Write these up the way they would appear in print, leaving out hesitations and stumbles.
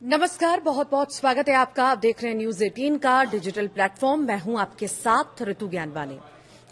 नमस्कार, बहुत बहुत स्वागत है आपका। आप देख रहे हैं न्यूज 18 का डिजिटल प्लेटफॉर्म। मैं हूं आपके साथ ऋतु ज्ञानवानी।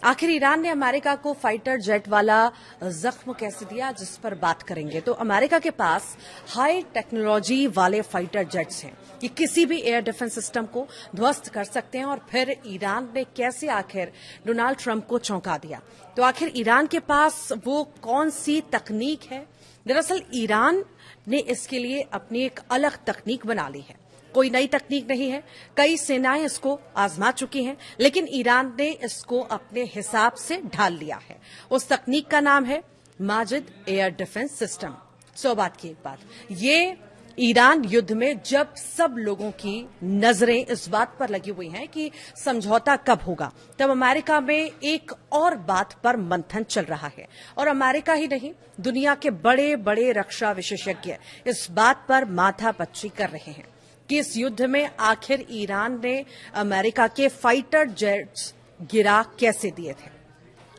आखिर ईरान ने अमेरिका को फाइटर जेट वाला जख्म कैसे दिया, जिस पर बात करेंगे। तो अमेरिका के पास हाई टेक्नोलॉजी वाले फाइटर जेट्स हैं। ये किसी भी एयर डिफेंस सिस्टम को ध्वस्त कर सकते हैं। और फिर ईरान ने कैसे आखिर डोनाल्ड ट्रंप को चौंका दिया। तो आखिर ईरान के पास वो कौन सी तकनीक है। दरअसल ईरान ने इसके लिए अपनी एक अलग तकनीक बना ली है। कोई नई तकनीक नहीं है, कई सेनाएं इसको आजमा चुकी हैं, लेकिन ईरान ने इसको अपने हिसाब से ढाल लिया है। उस तकनीक का नाम है माजिद एयर डिफेंस सिस्टम। 100 बात की एक बात, ये ईरान युद्ध में जब सब लोगों की नजरें इस बात पर लगी हुई हैं कि समझौता कब होगा, तब अमेरिका में एक और बात पर मंथन चल रहा है। और अमेरिका ही नहीं, दुनिया के बड़े बड़े रक्षा विशेषज्ञ इस बात पर माथापच्ची कर रहे हैं कि इस युद्ध में आखिर ईरान ने अमेरिका के फाइटर जेट्स गिरा कैसे दिए थे।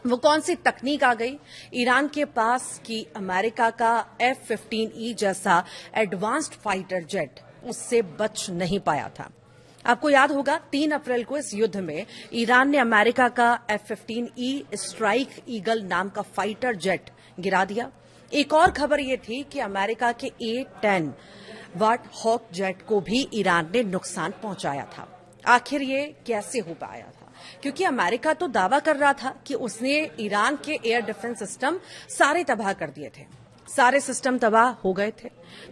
वो कौन सी तकनीक आ गई ईरान के पास कि अमेरिका का F-15E जैसा एडवांस्ड फाइटर जेट उससे बच नहीं पाया था। आपको याद होगा 3 अप्रैल को इस युद्ध में ईरान ने अमेरिका का F-15E स्ट्राइक ईगल नाम का फाइटर जेट गिरा दिया। एक और खबर ये थी कि अमेरिका के A-10 वाट हॉक जेट को भी ईरान ने नुकसान पहुंचाया था। आखिर ये कैसे हो पाया था? क्योंकि अमेरिका तो दावा कर रहा था कि उसने ईरान के एयर डिफेंस सिस्टम सारे तबाह कर दिए थे, सारे सिस्टम तबाह हो गए थे।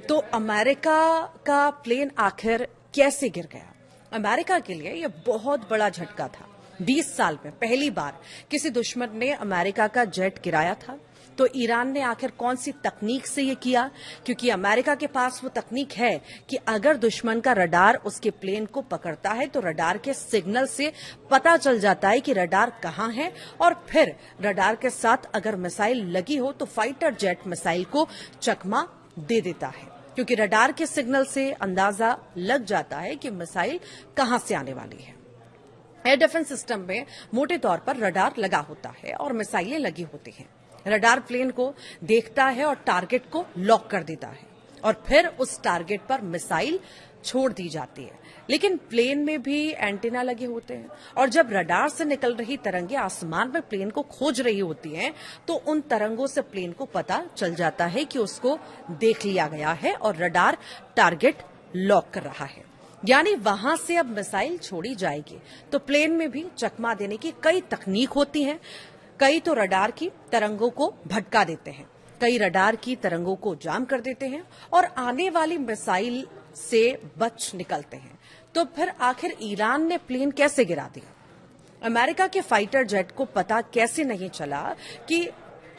तो अमेरिका का प्लेन आखिर कैसे गिर गया? अमेरिका के लिए यह बहुत बड़ा झटका था। 20 साल में पहली बार किसी दुश्मन ने अमेरिका का जेट गिराया था। तो ईरान ने आखिर कौन सी तकनीक से ये किया? क्योंकि अमेरिका के पास वो तकनीक है कि अगर दुश्मन का रडार उसके प्लेन को पकड़ता है तो रडार के सिग्नल से पता चल जाता है कि रडार कहां है। और फिर रडार के साथ अगर मिसाइल लगी हो तो फाइटर जेट मिसाइल को चकमा दे देता है, क्योंकि रडार के सिग्नल से अंदाजा लग जाता है कि मिसाइल कहां से आने वाली है। एयर डिफेंस सिस्टम में मोटे तौर पर रडार लगा होता है और मिसाइलें लगी होती हैं। रडार प्लेन को देखता है और टारगेट को लॉक कर देता है और फिर उस टारगेट पर मिसाइल छोड़ दी जाती है। लेकिन प्लेन में भी एंटीना लगे होते हैं और जब रडार से निकल रही तरंगें आसमान में प्लेन को खोज रही होती हैं तो उन तरंगों से प्लेन को पता चल जाता है कि उसको देख लिया गया है और रडार टारगेट लॉक कर रहा है। यानी वहां से अब मिसाइल छोड़ी जाएगी। तो प्लेन में भी चकमा देने की कई तकनीक होती हैं। कई तो रडार की तरंगों को भटका देते हैं, कई रडार की तरंगों को जाम कर देते हैं और आने वाली मिसाइल से बच निकलते हैं। तो फिर आखिर ईरान ने प्लेन कैसे गिरा दिया? अमेरिका के फाइटर जेट को पता कैसे नहीं चला कि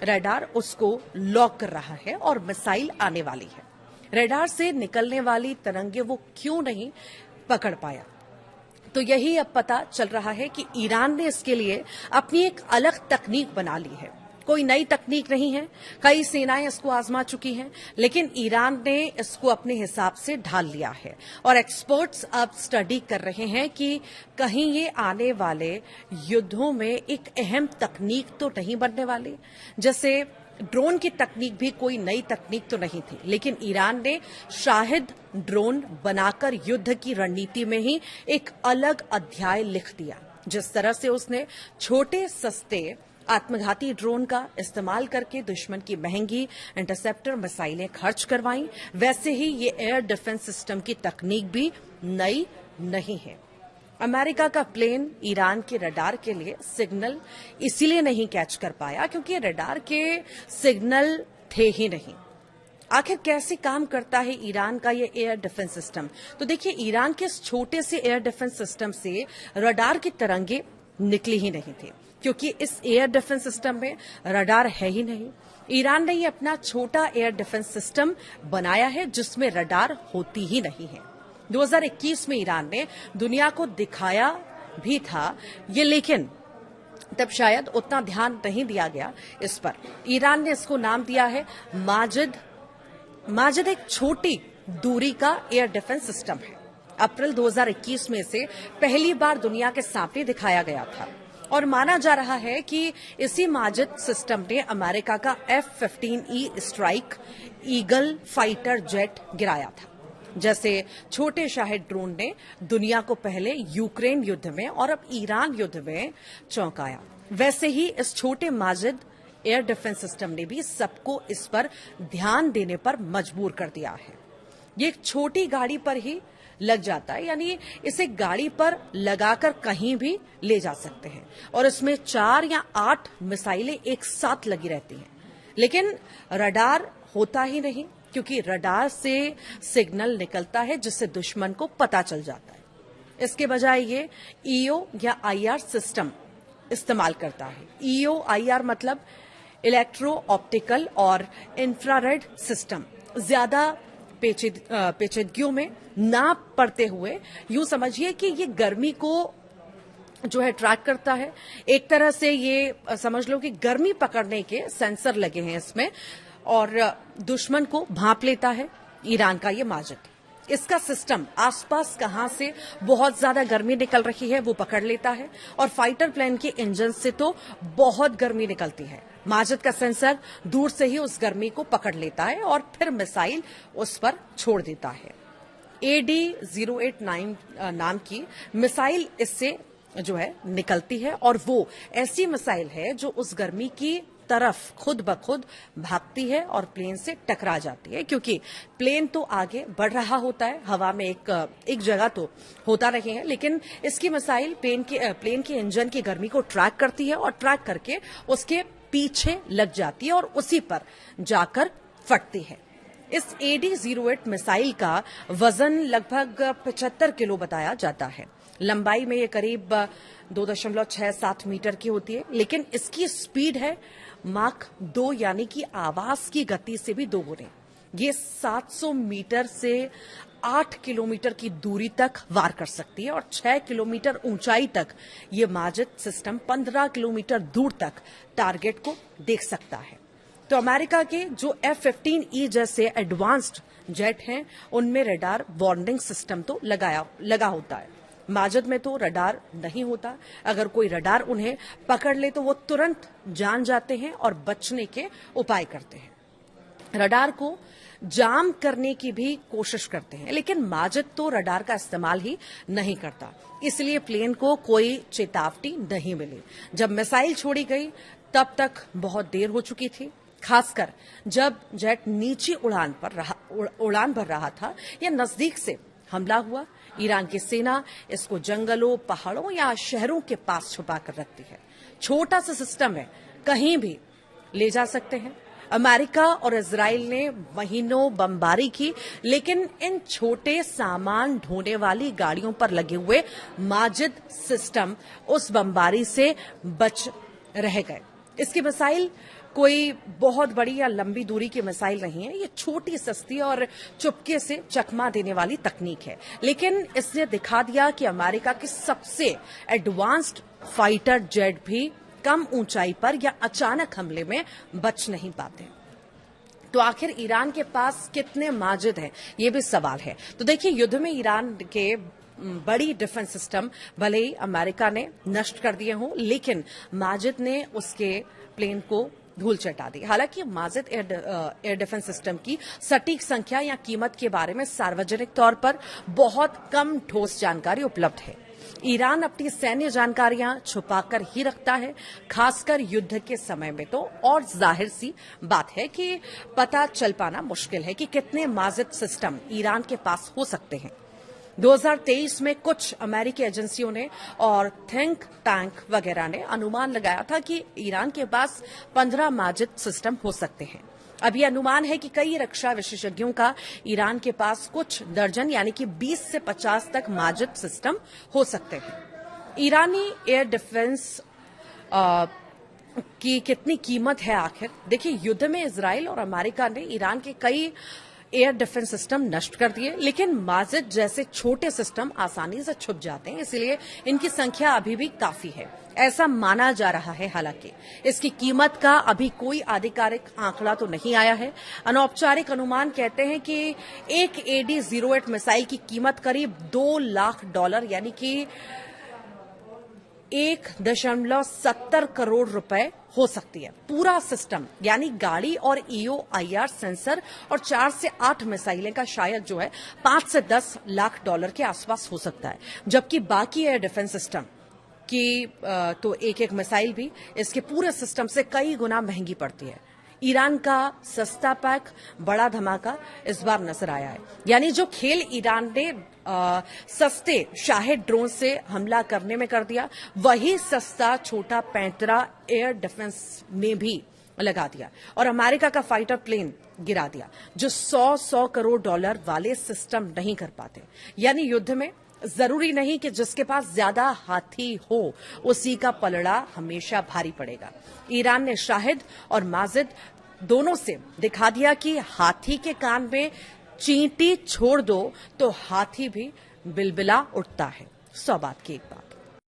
रडार उसको लॉक कर रहा है और मिसाइल आने वाली है? रडार से निकलने वाली तरंगे वो क्यों नहीं पकड़ पाया? तो यही अब पता चल रहा है कि ईरान ने इसके लिए अपनी एक अलग तकनीक बना ली है। कोई नई तकनीक नहीं है, कई सेनाएं इसको आजमा चुकी हैं, लेकिन ईरान ने इसको अपने हिसाब से ढाल लिया है। और एक्सपर्ट्स अब स्टडी कर रहे हैं कि कहीं ये आने वाले युद्धों में एक अहम तकनीक तो नहीं बनने वाली। जैसे ड्रोन की तकनीक भी कोई नई तकनीक तो नहीं थी, लेकिन ईरान ने शाहिद ड्रोन बनाकर युद्ध की रणनीति में ही एक अलग अध्याय लिख दिया। जिस तरह से उसने छोटे सस्ते आत्मघाती ड्रोन का इस्तेमाल करके दुश्मन की महंगी इंटरसेप्टर मिसाइलें खर्च करवाई, वैसे ही ये एयर डिफेंस सिस्टम की तकनीक भी नई नहीं है। अमेरिका का प्लेन ईरान के रडार के लिए सिग्नल इसीलिए नहीं कैच कर पाया क्योंकि रडार के सिग्नल थे ही नहीं। आखिर कैसे काम करता है ईरान का ये एयर डिफेंस सिस्टम? तो देखिए, ईरान के इस छोटे से एयर डिफेंस सिस्टम से रडार की तरंगे निकली ही नहीं थी, क्योंकि इस एयर डिफेंस सिस्टम में रडार है ही नहीं। ईरान ने ये अपना छोटा एयर डिफेंस सिस्टम बनाया है जिसमें रडार होती ही नहीं है। 2021 में ईरान ने दुनिया को दिखाया भी था ये, लेकिन तब शायद उतना ध्यान नहीं दिया गया इस पर। ईरान ने इसको नाम दिया है माजिद। माजिद एक छोटी दूरी का एयर डिफेंस सिस्टम है। अप्रैल 2021 में से पहली बार दुनिया के सामने दिखाया गया था और माना जा रहा है कि इसी माजिद सिस्टम ने अमेरिका का F-15E strike eagle fighter jet गिराया था। जैसे छोटे शाहिद ड्रोन ने दुनिया को पहले यूक्रेन युद्ध में और अब ईरान युद्ध में चौंकाया, वैसे ही इस छोटे माजिद एयर डिफेंस सिस्टम ने भी सबको इस पर ध्यान देने पर मजबूर कर दिया है। ये एक छोटी गाड़ी पर ही लग जाता है, यानी इसे गाड़ी पर लगाकर कहीं भी ले जा सकते हैं और इसमें 4 या 8 मिसाइलें एक साथ लगी रहती हैं। लेकिन रडार होता ही नहीं, क्योंकि रडार से सिग्नल निकलता है जिससे दुश्मन को पता चल जाता है। इसके बजाय ये ईओ या आईआर सिस्टम इस्तेमाल करता है। ईओ आईआर मतलब इलेक्ट्रो ऑप्टिकल और इंफ्रारेड सिस्टम। ज्यादा पेचीदगियों में ना पड़ते हुए यूं समझिए कि ये गर्मी को जो है ट्रैक करता है। एक तरह से ये समझ लो कि गर्मी पकड़ने के सेंसर लगे हैं इसमें और दुश्मन को भांप लेता है ईरान का ये माजिद। इसका सिस्टम आसपास कहां से बहुत ज्यादा गर्मी निकल रही है वो पकड़ लेता है और फाइटर प्लेन के इंजन से तो बहुत गर्मी निकलती है। माजिद का सेंसर दूर से ही उस गर्मी को पकड़ लेता है और फिर मिसाइल उस पर छोड़ देता है। AD-089 नाम की मिसाइल इससे जो है निकलती है और वो ऐसी मिसाइल है जो उस गर्मी की तरफ खुद ब खुद भागती है और प्लेन से टकरा जाती है, क्योंकि प्लेन तो आगे बढ़ रहा होता है, हवा में एक जगह तो होता नहीं है, लेकिन इसकी मिसाइल प्लेन के इंजन की गर्मी को ट्रैक करती है और ट्रैक करके उसके पीछे लग जाती है और उसी पर जाकर फटती है। इस AD-08 मिसाइल का वजन लगभग 75 किलो बताया जाता है। लंबाई में ये करीब 2.67 मीटर की होती है, लेकिन इसकी स्पीड है माक 2, यानी कि आवाज की गति से भी 2 गुने। ये 700 मीटर से 8 किलोमीटर की दूरी तक वार कर सकती है और 6 किलोमीटर ऊंचाई तक ये माजिद सिस्टम 15 किलोमीटर दूर तक टारगेट को देख सकता है। तो अमेरिका के जो F-15E जैसे एडवांस्ड जेट हैं उनमें रडार वार्निंग सिस्टम तो लगा होता है। माजिद में तो रडार नहीं होता। अगर कोई रडार उन्हें पकड़ ले तो वो तुरंत जान जाते हैं और बचने के उपाय करते हैं। रडार को जाम करने की भी कोशिश करते हैं, लेकिन माजिद तो रडार का इस्तेमाल ही नहीं करता, इसलिए प्लेन को कोई चेतावनी नहीं मिली। जब मिसाइल छोड़ी गई तब तक बहुत देर हो चुकी थी, खासकर जब जेट नीची उड़ान भर रहा था या नजदीक से हमला हुआ। ईरान की सेना इसको जंगलों, पहाड़ों या शहरों के पास छुपा कर रखती है। छोटा सा सिस्टम है, कहीं भी ले जा सकते हैं। अमेरिका और इजराइल ने महीनों बमबारी की, लेकिन इन छोटे सामान ढोने वाली गाड़ियों पर लगे हुए माजिद सिस्टम उस बमबारी से बच रह गए। इसकी मिसाइल कोई बहुत बड़ी या लंबी दूरी की मिसाइल नहीं है, ये छोटी, सस्ती और चुपके से चकमा देने वाली तकनीक है, लेकिन इसने दिखा दिया कि अमेरिका के सबसे एडवांस्ड फाइटर जेट भी कम ऊंचाई पर या अचानक हमले में बच नहीं पाते। तो आखिर ईरान के पास कितने माजिद हैं, ये भी सवाल है। तो देखिए, युद्ध में ईरान के बड़ी डिफेंस सिस्टम भले ही अमेरिका ने नष्ट कर दिए हों, लेकिन माजिद ने उसके प्लेन को धूल चटा दी। हालांकि माजिद एयर डिफेंस सिस्टम की सटीक संख्या या कीमत के बारे में सार्वजनिक तौर पर बहुत कम ठोस जानकारी उपलब्ध है। ईरान अपनी सैन्य जानकारियां छुपाकर ही रखता है, खासकर युद्ध के समय में तो और जाहिर सी बात है कि पता चल पाना मुश्किल है कि कितने माजिद सिस्टम ईरान के पास हो सकते हैं। 2023 में कुछ अमेरिकी एजेंसियों ने और थिंक टैंक वगैरह ने अनुमान लगाया था कि ईरान के पास 15 माजिद सिस्टम हो सकते हैं। अब ये अनुमान है कि कई रक्षा विशेषज्ञों का ईरान के पास कुछ दर्जन यानी कि 20 से 50 तक माजिद सिस्टम हो सकते हैं। ईरानी एयर डिफेंस की कितनी कीमत है आखिर? देखिए, युद्ध में इजराइल और अमेरिका ने ईरान के कई एयर डिफेंस सिस्टम नष्ट कर दिए, लेकिन माजिद जैसे छोटे सिस्टम आसानी से छुप जाते हैं, इसलिए इनकी संख्या अभी भी काफी है, ऐसा माना जा रहा है। हालांकि इसकी कीमत का अभी कोई आधिकारिक आंकड़ा तो नहीं आया है। अनौपचारिक अनुमान कहते हैं कि एक AD-08 मिसाइल की कीमत करीब $2 लाख यानी कि 1.70 करोड़ रुपए हो सकती है। पूरा सिस्टम यानी गाड़ी और EO/IR सेंसर और 4 से 8 मिसाइलें का शायद जो है 5 से 10 लाख डॉलर के आसपास हो सकता है, जबकि बाकी एयर डिफेंस सिस्टम की तो एक एक मिसाइल भी इसके पूरे सिस्टम से कई गुना महंगी पड़ती है। ईरान का सस्ता पैक बड़ा धमाका इस बार नजर आया है। यानी जो खेल ईरान ने सस्ते शाहिद ड्रोन से हमला करने में कर दिया, वही सस्ता छोटा पैंतरा एयर डिफेंस में भी लगा दिया और अमेरिका का फाइटर प्लेन गिरा दिया, जो 100 करोड़ डॉलर वाले सिस्टम नहीं कर पाते। यानी युद्ध में जरूरी नहीं कि जिसके पास ज्यादा हाथी हो उसी का पलड़ा हमेशा भारी पड़ेगा। ईरान ने शाहिद और माजिद दोनों से दिखा दिया कि हाथी के कान में चींटी छोड़ दो तो हाथी भी बिलबिला उठता है। 100 बात की एक बात।